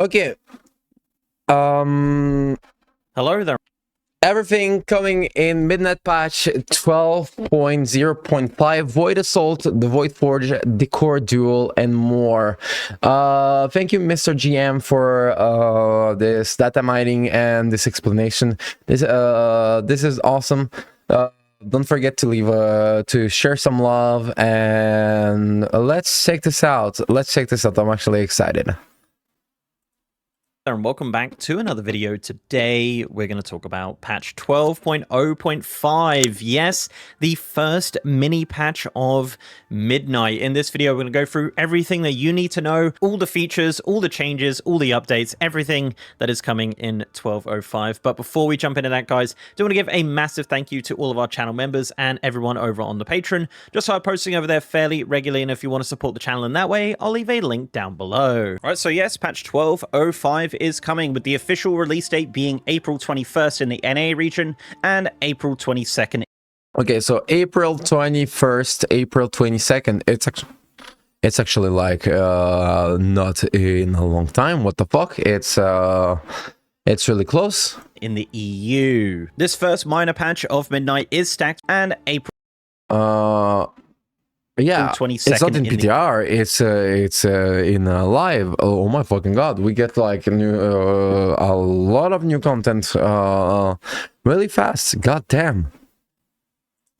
Okay. Hello there. Everything coming in Midnight Patch 12.0.5, Void Assault, the Voidforge, Decor Duel, and more. Thank you, Mr. GM, for this data mining and this explanation. This is awesome. Don't forget to leave to share some love, and let's check this out. I'm actually excited. And welcome back to another video. Today we're going to talk about patch 12.0.5. Yes, the first mini patch of Midnight. In this video we're going to go through everything that you need to know, all the features, all the changes, all the updates, everything that is coming in 12.05. But before we jump into that, guys, I do want to give a massive thank you to all of our channel members and everyone over on the Patreon. Just so I'm posting over there fairly regularly, and if you want to support the channel in that way, I'll leave a link down below. All right, so yes, patch 12.05 is coming, with the official release date being April 21st in the NA region and April 22nd. Okay, so April 21st, April 22nd. It's actually like not in a long time. What the fuck? It's really close. In the EU. This first minor patch of Midnight is stacked, and April yeah, 22nd it's not in PTR. It's in live. Oh my fucking god, we get like a lot of new content really fast. God damn.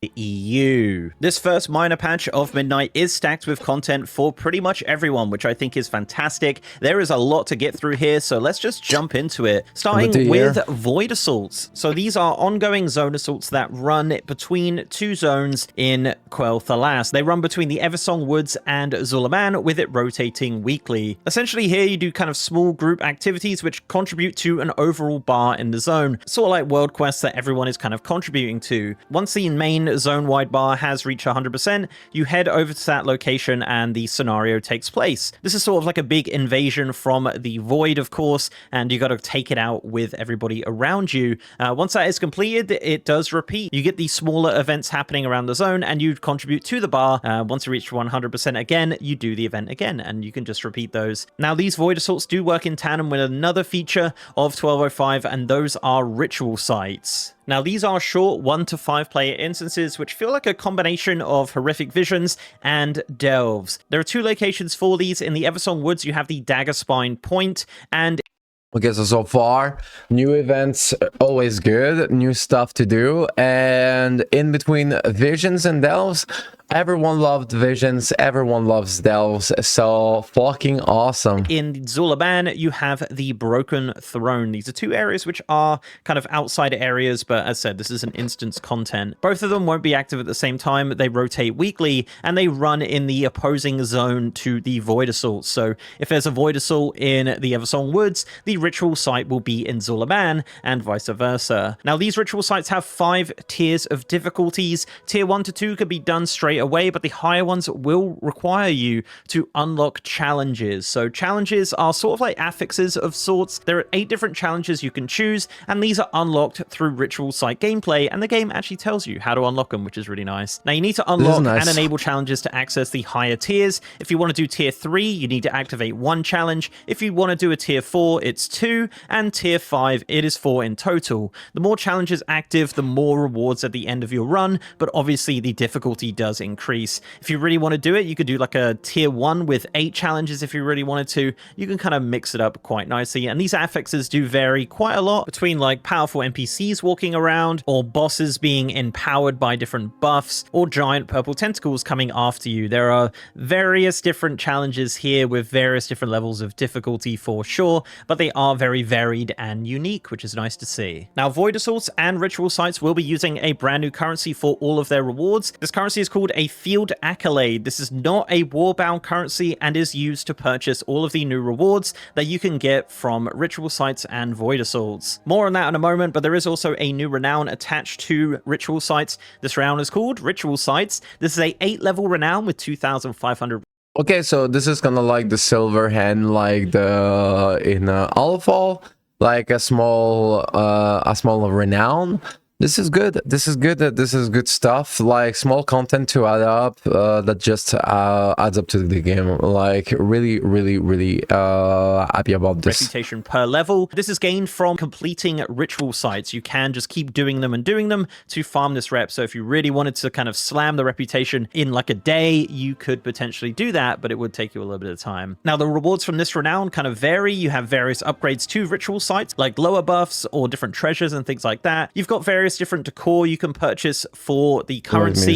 The EU. This first minor patch of Midnight is stacked with content for pretty much everyone, which I think is fantastic. There is a lot to get through here, so let's just jump into it. Starting with Void Assaults. So these are ongoing zone assaults that run between two zones in Quel'Thalas. They run between the Eversong Woods and Zulaban, with it rotating weekly. Essentially here you do kind of small group activities which contribute to an overall bar in the zone, sort of like world quests that everyone is kind of contributing to. Once the main zone-wide bar has reached 100%, you head over to that location and the scenario takes place. This is sort of like a big invasion from the Void, of course, and you got to take it out with everybody around you. Once that is completed, it does repeat. You get these smaller events happening around the zone and you contribute to the bar. Once you reach 100% again, you do the event again, and you can just repeat those. Now, these Void Assaults do work in tandem with another feature of 12.05, and those are ritual sites. Now, these are short 1 to 5 player instances which feel like a combination of horrific visions and delves. There are two locations for these. In the Eversong Woods, you have the Dagger Spine Point, and okay, so far, new events, always good, new stuff to do, and in between visions and delves, everyone loved visions, everyone loves delves, so fucking awesome. In Zulaban, you have the Broken Throne. These are two areas which are kind of outside areas, but as said, this is an instance content. Both of them won't be active at the same time. They rotate weekly, and they run in the opposing zone to the Void Assault. So if there's a Void Assault in the Eversong Woods, the ritual site will be in Zulaban, and vice versa. Now, these ritual sites have 5 tiers of difficulties. Tier 1 to 2 can be done straight away, but the higher ones will require you to unlock challenges. So challenges are sort of like affixes of sorts. There are 8 different challenges you can choose, and these are unlocked through ritual site gameplay, and the game actually tells you how to unlock them, which is really nice. Now, you need to unlock and enable challenges to access the higher tiers. If you want to do tier 3, you need to activate 1 challenge. If you want to do a tier 4, it's 2, and tier 5, it is 4 in total. The more challenges active, the more rewards at the end of your run, but obviously the difficulty does increase. If you really want to do it, you could do like a tier 1 with 8 challenges if you really wanted to. You can kind of mix it up quite nicely, and these affixes do vary quite a lot between like powerful NPCs walking around, or bosses being empowered by different buffs, or giant purple tentacles coming after you. There are various different challenges here with various different levels of difficulty for sure, but they are very varied and unique, which is nice to see. Now, Void Assaults and Ritual Sites will be using a brand new currency for all of their rewards. This currency is called a Field Accolade. This is not a warbound currency and is used to purchase all of the new rewards that you can get from Ritual Sites and Void Assaults. More on that in a moment, but there is also a new renown attached to Ritual Sites. This renown is called Ritual Sites. This is a 8-level renown with 2,500. Okay, so this is kind of like the silver hen, like the in Alfall, like a small renown. This is good. This is good. This is good stuff. Like small content to add up that just adds up to the game. Like really happy about this. Reputation per level. This is gained from completing ritual sites. You can just keep doing them and doing them to farm this rep. So if you really wanted to kind of slam the reputation in like a day, you could potentially do that, but it would take you a little bit of time. Now, the rewards from this renown kind of vary. You have various upgrades to ritual sites, like lower buffs or different treasures and things like that. You've got various different decor you can purchase for the currency,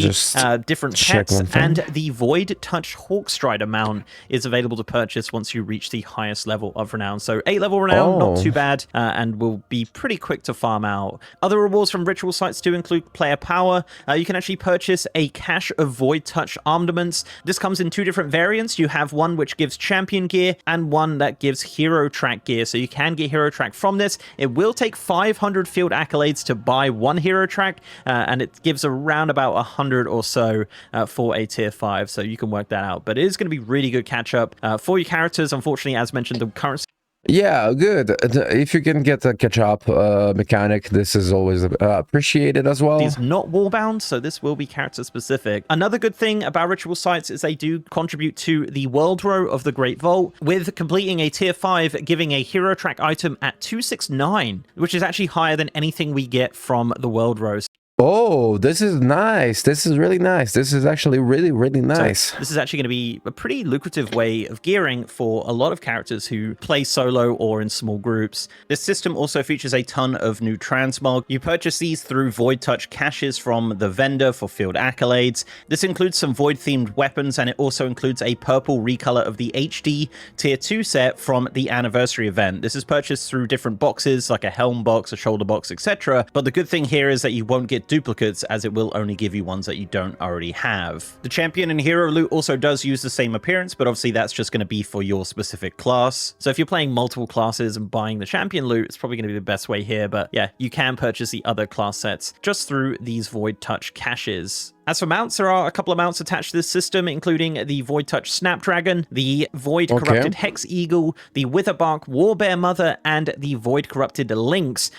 different pets, and the Void Touch Hawkstrider mount is available to purchase once you reach the highest level of renown. So 8 level renown, not too bad, and will be pretty quick to farm out. Other rewards from ritual sites do include player power. You can actually purchase a cache of Void Touch armaments. This comes in 2 different variants. You have one which gives champion gear and one that gives hero track gear. So you can get hero track from this. It will take 500 field accolades to buy one hero track, and it gives around about 100 or so for a tier 5, so you can work that out. But it is going to be really good catch up for your characters. Unfortunately, as mentioned, the currency. Yeah, good. If you can get a catch-up mechanic, this is always appreciated as well. It's not wall-bound, so this will be character-specific. Another good thing about ritual sites is they do contribute to the world row of the Great Vault, with completing a tier 5 giving a hero track item at 269, which is actually higher than anything we get from the world rows. Oh, this is nice. This is really nice. This is actually really nice. So this is actually going to be a pretty lucrative way of gearing for a lot of characters who play solo or in small groups. This system also features a ton of new transmog. You purchase these through Void Touch caches from the vendor for field accolades. This includes some Void-themed weapons, and it also includes a purple recolor of the HD Tier 2 set from the anniversary event. This is purchased through different boxes, like a helm box, a shoulder box, etc. But the good thing here is that you won't get duplicates, as it will only give you ones that you don't already have. The champion and hero loot also does use the same appearance, but obviously that's just going to be for your specific class. So if you're playing multiple classes and buying the champion loot, it's probably going to be the best way here. But yeah, you can purchase the other class sets just through these Void Touch caches. As for mounts, there are a couple of mounts attached to this system, including the Void Touch Snapdragon, the Void Corrupted Hex Eagle, the Witherbark Warbear Mother, and the Void Corrupted Lynx.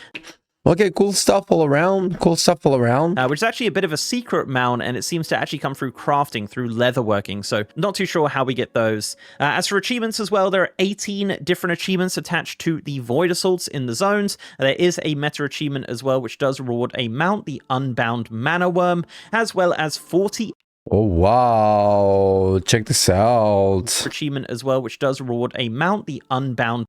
Okay, cool stuff all around. Cool stuff all around. Which is actually a bit of a secret mount, and it seems to actually come through crafting, through leatherworking, so not too sure how we get those. As for achievements as well, there are 18 different achievements attached to the Void Assaults in the zones. There is a meta achievement as well, which does reward a mount, the Unbound Mana Worm, as well as 40... Oh, wow. Check this out. Achievement as well, which does reward a mount, the Unbound...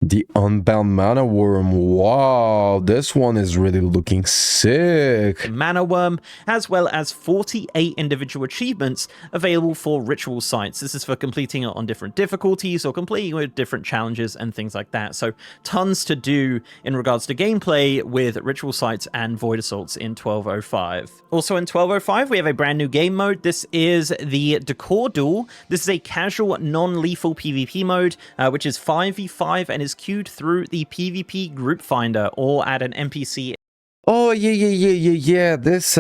The Unbound Mana Worm. Wow, this one is really looking sick. Mana Worm, as well as 48 individual achievements available for ritual sites. This is for completing it on different difficulties or completing with different challenges and things like that. So tons to do in regards to gameplay with ritual sites and Void Assaults in 1205. Also in 1205, we have a brand new game mode. This is the Decor Duel. This is a casual, non-lethal PvP mode, which is 5v5 and is queued through the PvP group finder or at an NPC. Oh yeah. This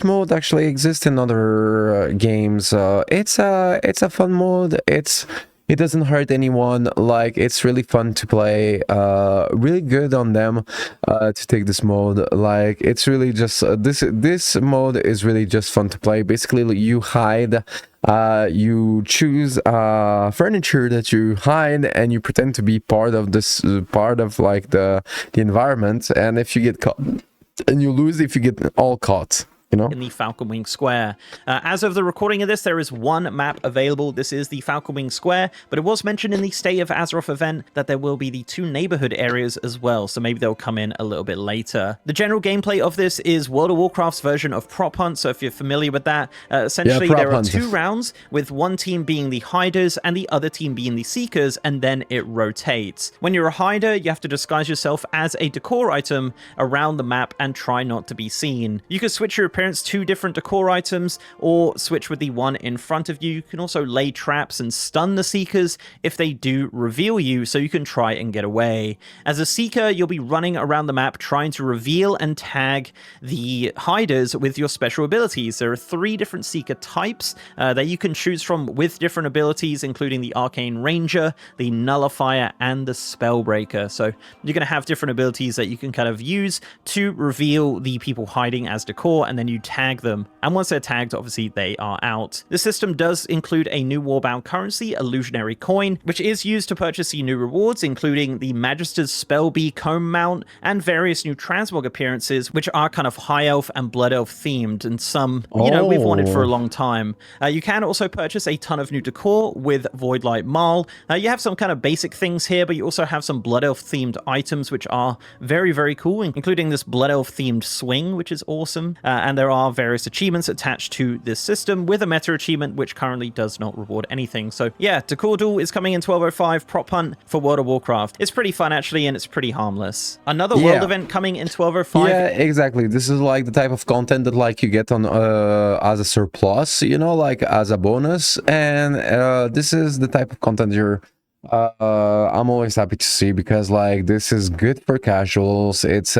mode actually exists in other games. It's a fun mode. It doesn't hurt anyone. Like, it's really fun to play. Really good on them to take this mode. Like, it's really just this mode is really just fun to play. Basically, you hide. You choose furniture that you hide, and you pretend to be part of this part of like the environment. And if you get caught, and you lose if you get all caught. You know? In the Falcon Wing Square. As of the recording of this, there is one map available. This is the Falcon Wing Square, but it was mentioned in the State of Azeroth event that there will be the 2 neighborhood areas as well, so maybe they'll come in a little bit later. The general gameplay of this is World of Warcraft's version of Prop Hunt, so if you're familiar with that, essentially there are 2 rounds, with one team being the hiders and the other team being the seekers, and then it rotates. When you're a hider, you have to disguise yourself as a decor item around the map and try not to be seen. You can switch your appearance 2 different decor items, or switch with the one in front of you. You can also lay traps and stun the Seekers if they do reveal you, so you can try and get away. As a Seeker, you'll be running around the map trying to reveal and tag the hiders with your special abilities. There are 3 different Seeker types that you can choose from with different abilities, including the Arcane Ranger, the Nullifier, and the Spellbreaker. So you're going to have different abilities that you can kind of use to reveal the people hiding as decor, and then you tag them. And once they're tagged, obviously they are out. The system does include a new warbound currency, Illusionary Coin, which is used to purchase the new rewards, including the Magister's Spellbee Comb Mount and various new transmog appearances, which are kind of High Elf and Blood Elf themed, and some, you know, we've wanted for a long time. You can also purchase a ton of new decor with Voidlight Marl. You have some kind of basic things here, but you also have some Blood Elf themed items, which are very, very cool, including this Blood Elf themed swing, which is awesome. And there are various achievements attached to this system, with a meta achievement which currently does not reward anything. So yeah, Decor Duel is coming in 1205, Prop Hunt for World of Warcraft. It's pretty fun actually, and it's pretty harmless. Another world event coming in 1205. Yeah, exactly. This is like the type of content that like you get on as a surplus, you know, like as a bonus. And this is the type of content I'm always happy to see, because like this is good for casuals. It's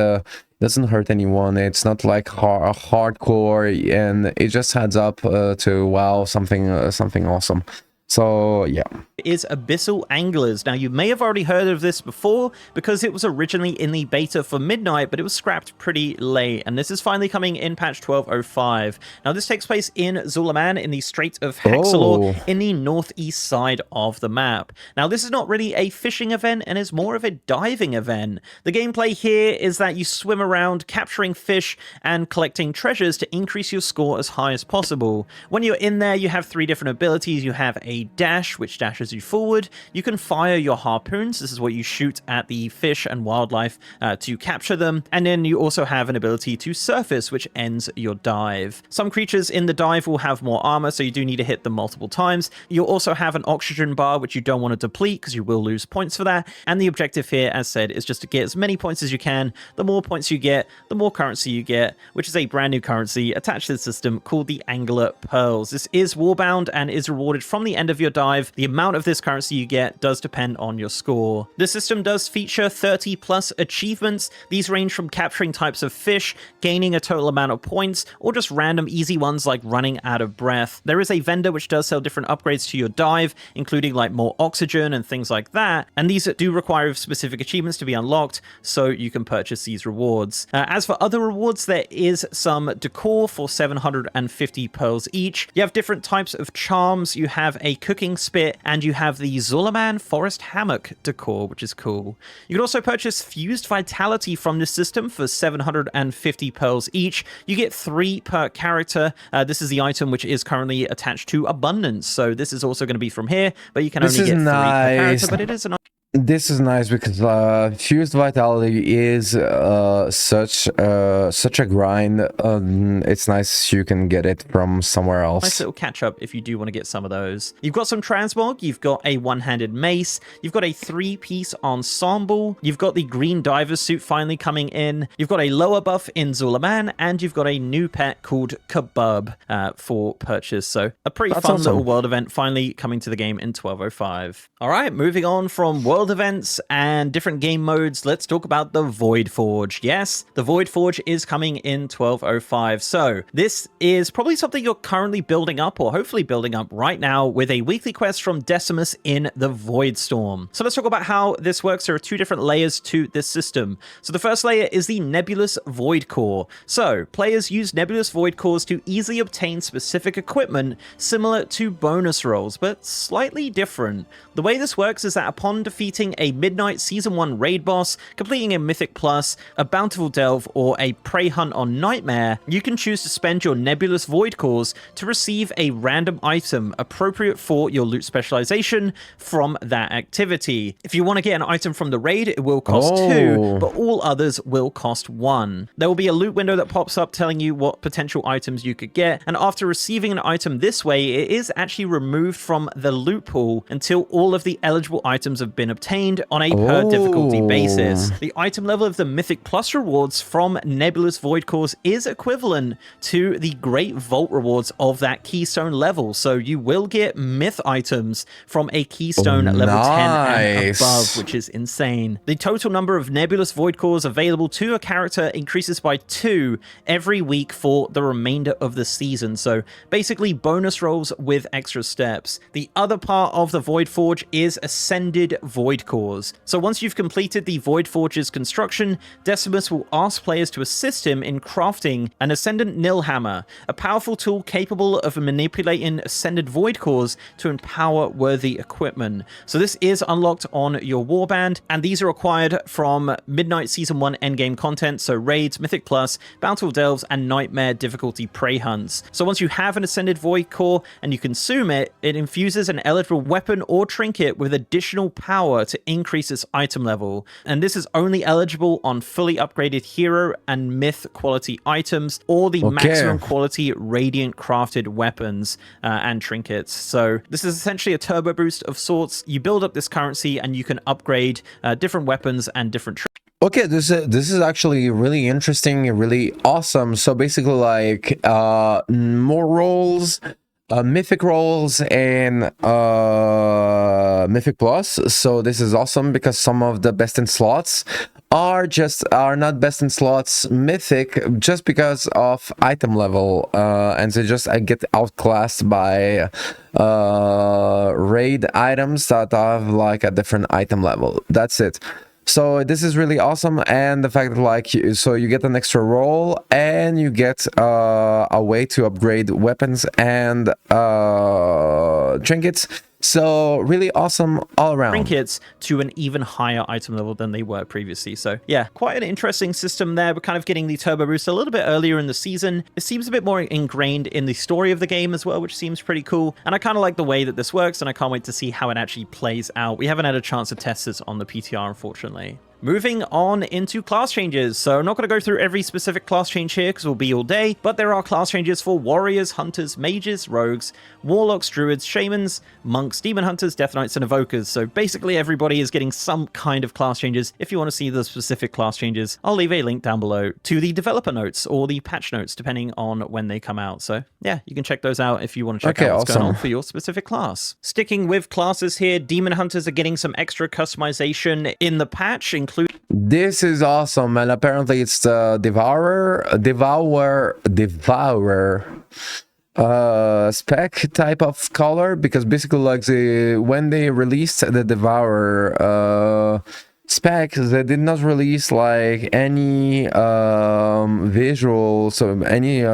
doesn't hurt anyone. It's not like hardcore, and it just adds up to wow, something awesome. So yeah, is Abyssal Anglers. Now, you may have already heard of this before because it was originally in the beta for Midnight, but it was scrapped pretty late, and this is finally coming in patch 1205. Now, this takes place in Zulaman in the Strait of Hexalor in the northeast side of the map. Now, this is not really a fishing event and is more of a diving event. The gameplay here is that you swim around capturing fish and collecting treasures to increase your score as high as possible. When you're in there, you have 3 different abilities. You have a dash, which dashes you forward. You can fire your harpoons. This is what you shoot at the fish and wildlife to capture them. And then you also have an ability to surface, which ends your dive. Some creatures in the dive will have more armor, so you do need to hit them multiple times. You'll also have an oxygen bar, which you don't want to deplete because you will lose points for that. And the objective here, as said, is just to get as many points as you can. The more points you get, the more currency you get, which is a brand new currency attached to the system called the Angler Pearls. This is warbound and is rewarded from the end of your dive. The amount of this currency you get does depend on your score. The system does feature 30 plus achievements. These range from capturing types of fish, gaining a total amount of points, or just random easy ones like running out of breath. There is a vendor which does sell different upgrades to your dive, including like more oxygen and things like that, and these do require specific achievements to be unlocked, so you can purchase these rewards. As for other rewards, there is some decor for 750 pearls each. You have different types of charms. You have a cooking spit, and you have the Zulaman Forest Hammock decor, which is cool. You can also purchase Fused Vitality from this system for 750 pearls each. You get 3 per character. This is the item which is currently attached to Abundance, so this is also going to be from here, but you can only get 3 per character, but it is an This is nice because Fused Vitality is such a grind. It's nice you can get it from somewhere else. Nice little catch up if you do want to get some of those. You've got some transmog, you've got a one-handed mace, you've got a 3-piece ensemble, you've got the green diver suit finally coming in, you've got a lower buff in Zulaman, and you've got a new pet called Kebab for purchase. So a pretty fun little world event finally coming to the game in 1205. All right, moving on from world events and different game modes, let's talk about the Voidforge. Yes, the Voidforge is coming in 1205. So this is probably something you're currently building up, or hopefully building up right now, with a weekly quest from Decimus in the Voidstorm. So let's talk about how this works. There are 2 different layers to this system. So the first layer is the Nebulous Void Core. So players use Nebulous Void Cores to easily obtain specific equipment similar to bonus rolls, but slightly different. The way this works is that upon defeating a Midnight Season 1 raid boss, completing a Mythic Plus, a Bountiful Delve, or a Prey Hunt on Nightmare, you can choose to spend your Nebulous Void Cores to receive a random item appropriate for your loot specialization from that activity. If you want to get an item from the raid, it will cost 2, but all others will cost 1. There will be a loot window that pops up telling you what potential items you could get, and after receiving an item this way, it is actually removed from the loot pool until all of the eligible items have been obtained on a per difficulty basis. Oh. The item level of the Mythic Plus rewards from Nebulous Void Cores is equivalent to the Great Vault rewards of that Keystone level, so you will get myth items from a Keystone level 10 and above, which is insane. The total number of Nebulous Void Cores available to a character increases by 2 every week for the remainder of the season, so basically bonus rolls with extra steps. The other part of the Voidforge is Ascended Void Cores. So once you've completed the Voidforge's construction, Decimus will ask players to assist him in crafting an Ascendant Nilhammer, a powerful tool capable of manipulating Ascended Void Cores to empower worthy equipment. So this is unlocked on your warband, and these are acquired from Midnight Season 1 endgame content, so raids, Mythic Plus, Bountiful Delves, and Nightmare difficulty prey hunts. So once you have an Ascended Void Core and you consume it, it infuses an eligible weapon or trinket with additional power to increase its item level. And this is only eligible on fully upgraded hero and myth quality items, or the maximum quality radiant crafted weapons and trinkets. So this is essentially a turbo boost of sorts. You build up this currency and you can upgrade different weapons and different trinkets. Okay, this is actually really interesting, really awesome. So basically, like more rolls, mythic rolls, and mythic plus. So this is awesome because some of the best in slots are not best in slots mythic just because of item level, and they just get outclassed by raid items that have like a different item level. That's it. So this is really awesome, and the fact that like so you get an extra roll and you get a way to upgrade weapons and trinkets. So really awesome all around. Trinkets to an even higher item level than they were previously. So yeah, quite an interesting system there. We're kind of getting the turbo boost a little bit earlier in the season. It seems a bit more ingrained in the story of the game as well, which seems pretty cool. And I kind of like the way that this works, and I can't wait to see how it actually plays out. We haven't had a chance to test this on the PTR, unfortunately. Moving on into class changes. So I'm not going to go through every specific class change here because we'll be all day, but there are class changes for warriors, hunters, mages, rogues, warlocks, druids, shamans, monks, demon hunters, death knights, and evokers. So basically everybody is getting some kind of class changes. If you want to see the specific class changes, I'll leave a link down below to the developer notes or the patch notes, depending on when they come out. So yeah, you can check those out if you want to check out what's going on for your specific class. Sticking with classes here, demon hunters are getting some extra customization in the patch, including this is awesome, and apparently it's the devourer spec type of color, because basically like when they released the devourer spec, they did not release like any visual, so any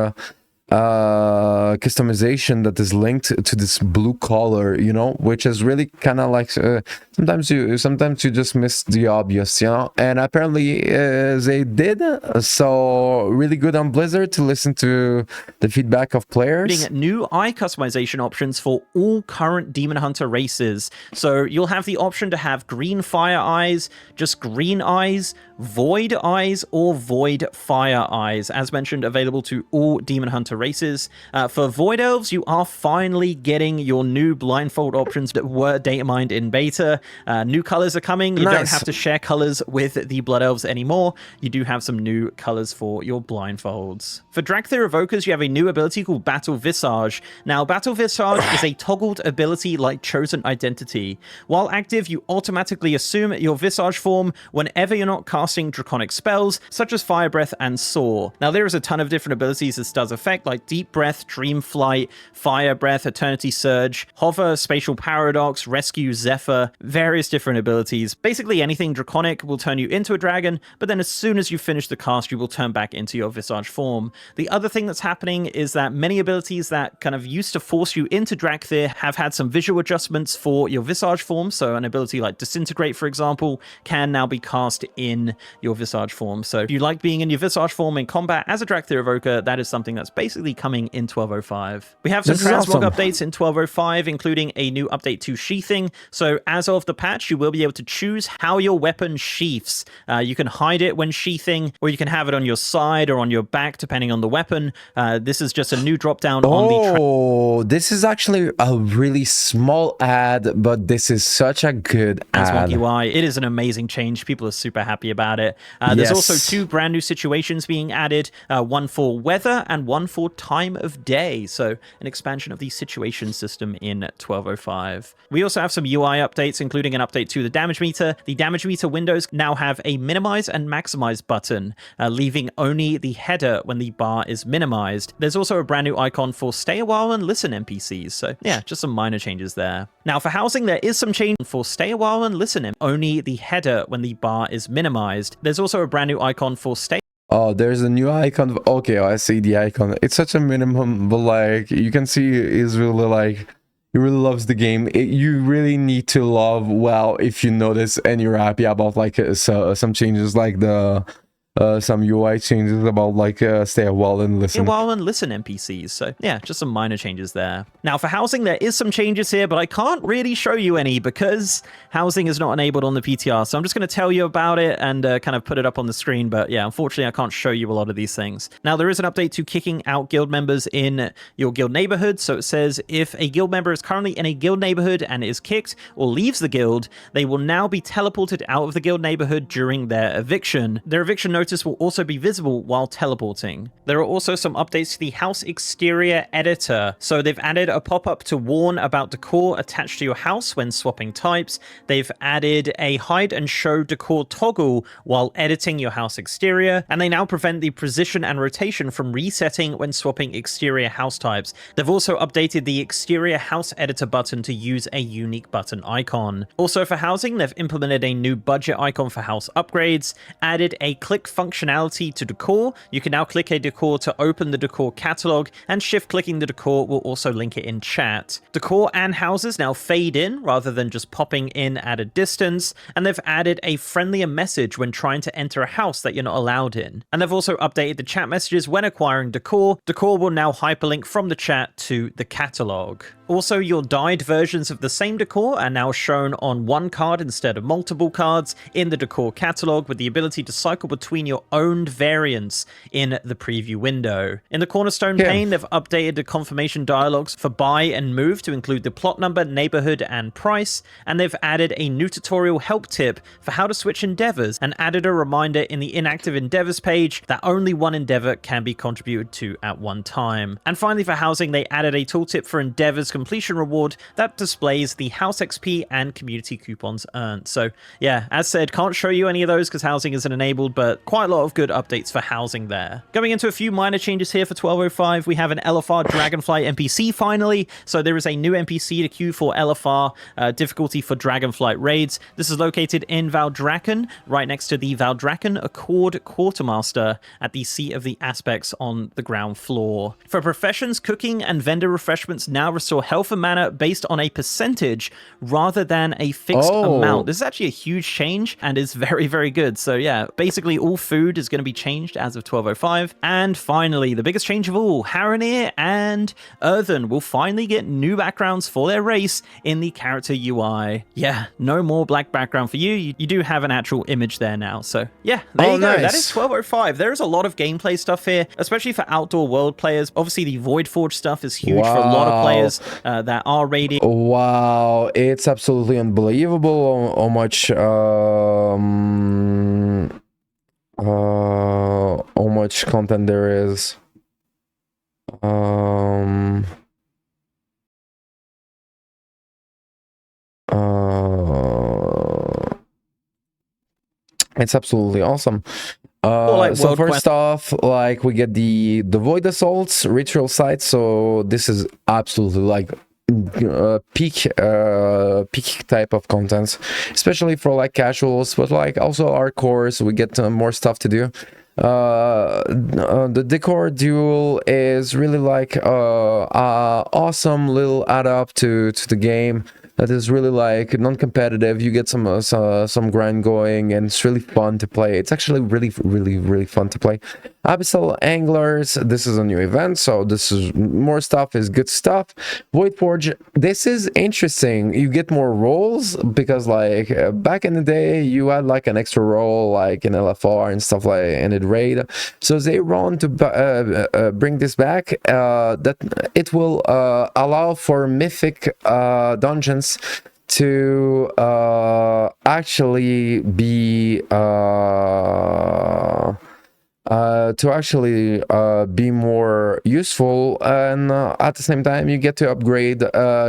customization that is linked to this blue color, you know, which is really kind of like sometimes you just miss the obvious, you know, and apparently they did. So really good on Blizzard to listen to the feedback of players. New eye customization options for all current Demon Hunter races. So you'll have the option to have green fire eyes, just green eyes, void eyes, or void fire eyes, as mentioned, available to all Demon Hunter races. For Void Elves, you are finally getting your new blindfold options that were data mined in beta. New colors are coming. You don't have to share colors with the Blood Elves anymore. You do have some new colors for your blindfolds. For Dracthyr Evokers, you have a new ability called Battle Visage. Now, Battle Visage is a toggled ability like Chosen Identity. While active, you automatically assume your Visage form whenever you're not casting draconic spells, such as Fire Breath and Soar. Now, there is a ton of different abilities this does affect, like Deep Breath, Dream Flight, Fire Breath, Eternity Surge, Hover, Spatial Paradox, Rescue, Zephyr, various different abilities. Basically, anything draconic will turn you into a dragon, but then as soon as you finish the cast, you will turn back into your Visage form. The other thing that's happening is that many abilities that kind of used to force you into Dracthyr have had some visual adjustments for your Visage form. So an ability like Disintegrate, for example, can now be cast in your Visage form. So if you like being in your Visage form in combat as a Dracthyr Evoker, that is something that's basically coming in 12.05. We have some transmog updates in 12.05, including a new update to sheathing. So as of the patch, you will be able to choose how your weapon sheaths. You can hide it when sheathing, or you can have it on your side or on your back, depending on the weapon. This is just a new drop down on the Oh, this is actually a really small ad, but this is such a good ad. UI. It is an amazing change. People are super happy about it. There's also 2 brand new situations being added, one for weather and one for time of day. So an expansion of the situation system in 12.05. We also have some UI updates, including an update to the damage meter. The damage meter windows now have a minimize and maximize button, leaving only the header when the bar is minimized. There's also a brand new icon for stay a while and listen NPCs. So yeah, just some minor changes there. Now for housing, there is some change for stay a while and listen, only the header when the bar is minimized. There's also a brand new icon for stay. Oh, there's a new icon. Okay, I see the icon. It's such a minimum, but like you can see, is really like he really loves the game. You really need to love well if you notice and you're happy about like some changes, like the some UI changes about like stay a while and listen. NPCs. So yeah, just some minor changes there. Now for housing, there is some changes here, but I can't really show you any because housing is not enabled on the PTR. So I'm just going to tell you about it and kind of put it up on the screen. But yeah, unfortunately, I can't show you a lot of these things. Now there is an update to kicking out guild members in your guild neighborhood. So it says if a guild member is currently in a guild neighborhood and is kicked or leaves the guild, they will now be teleported out of the guild neighborhood during their eviction. Their eviction notice will also be visible while teleporting. There are also some updates to the house exterior editor. So they've added a pop-up to warn about decor attached to your house when swapping types. They've added a hide and show decor toggle while editing your house exterior, and they now prevent the position and rotation from resetting when swapping exterior house types. They've also updated the exterior house editor button to use a unique button icon. Also for housing, they've implemented a new budget icon for house upgrades, added a click functionality to decor. You can now click a decor to open the decor catalog, and shift clicking the decor will also link it in chat. Decor and houses now fade in rather than just popping in at a distance, and they've added a friendlier message when trying to enter a house that you're not allowed in. And they've also updated the chat messages when acquiring decor. Decor will now hyperlink from the chat to the catalog. Also, your dyed versions of the same decor are now shown on one card instead of multiple cards in the decor catalog, with the ability to cycle between your owned variants in the preview window. In the cornerstone pane, they've updated the confirmation dialogues for buy and move to include the plot number, neighborhood, and price, and they've added a new tutorial help tip for how to switch endeavors, and added a reminder in the inactive endeavors page that only one endeavor can be contributed to at one time. And finally, for housing, they added a tooltip for endeavors completion reward that displays the house XP and community coupons earned. So yeah, as said, can't show you any of those because housing isn't enabled, but quite a lot of good updates for housing there. Going into a few minor changes here for 12.05, we have an LFR Dragonfly NPC finally. So there is a new NPC to queue for LFR difficulty for Dragonflight raids. This is located in Valdrakken, right next to the Valdrakken Accord Quartermaster at the Seat of the Aspects on the ground floor. For professions, cooking and vendor refreshments now restore health and mana based on a percentage rather than a fixed amount. This is actually a huge change and is very, very good. So yeah, basically all food is going to be changed as of 12.05. And finally, the biggest change of all, Haranir and Earthen will finally get new backgrounds for their race in the character UI. Yeah, no more black background for you. You do have an actual image there now. So yeah, there you go. That is 12.05. There is a lot of gameplay stuff here, especially for outdoor world players. Obviously, the Voidforge stuff is huge for a lot of players that are raiding. Wow, it's absolutely unbelievable how much content there is. It's absolutely awesome. So first off, like we get the void assaults ritual sites. So this is absolutely like peak type of contents, especially for like casuals, but like also hardcores. We get more stuff to do. The decor duel is really like awesome little add up to the game that is really like non-competitive. You get some grind going, and it's really fun to play. It's actually really fun to play. Abyssal Anglers, this is a new event, so this is more stuff, is good stuff. Voidforge, this is interesting. You get more rolls because like back in the day you had like an extra roll like in LFR and stuff like and in raid. So they want to bring this back, that it will allow for mythic dungeons to actually be be more useful, and at the same time you get to upgrade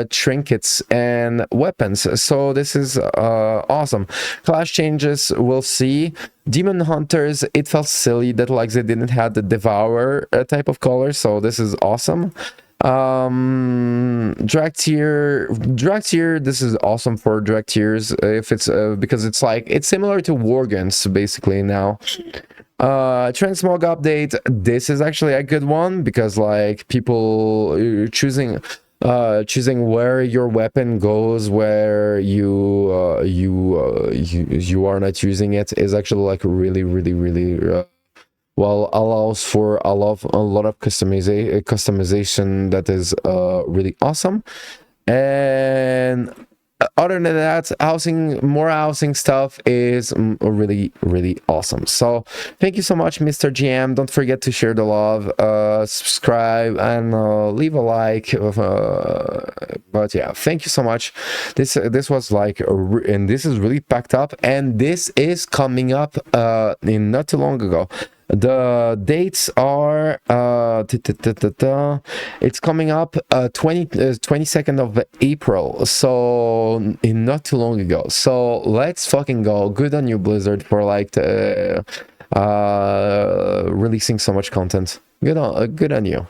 trinkets and weapons. So this is awesome. Class changes, we'll see. Demon Hunters, it felt silly that like they didn't have the Devourer type of color, so this is awesome. Drag tier, this is awesome for drag tiers if it's because it's like it's similar to Worgens basically now. Transmog update, this is actually a good one because like people choosing where your weapon goes, where you are not using it, is actually like really well, allows for a lot of customization that is really awesome. And other than that, more housing stuff is really awesome. So thank you so much, Mr. GM. Don't forget to share the love, subscribe, and leave a like. But yeah, thank you so much. This was like and this is really packed up, and this is coming up in not too long ago. The dates are it's coming up 22nd of April, so in not too long ago. So let's fucking go. Good on you, Blizzard, for like releasing so much content. Good on you.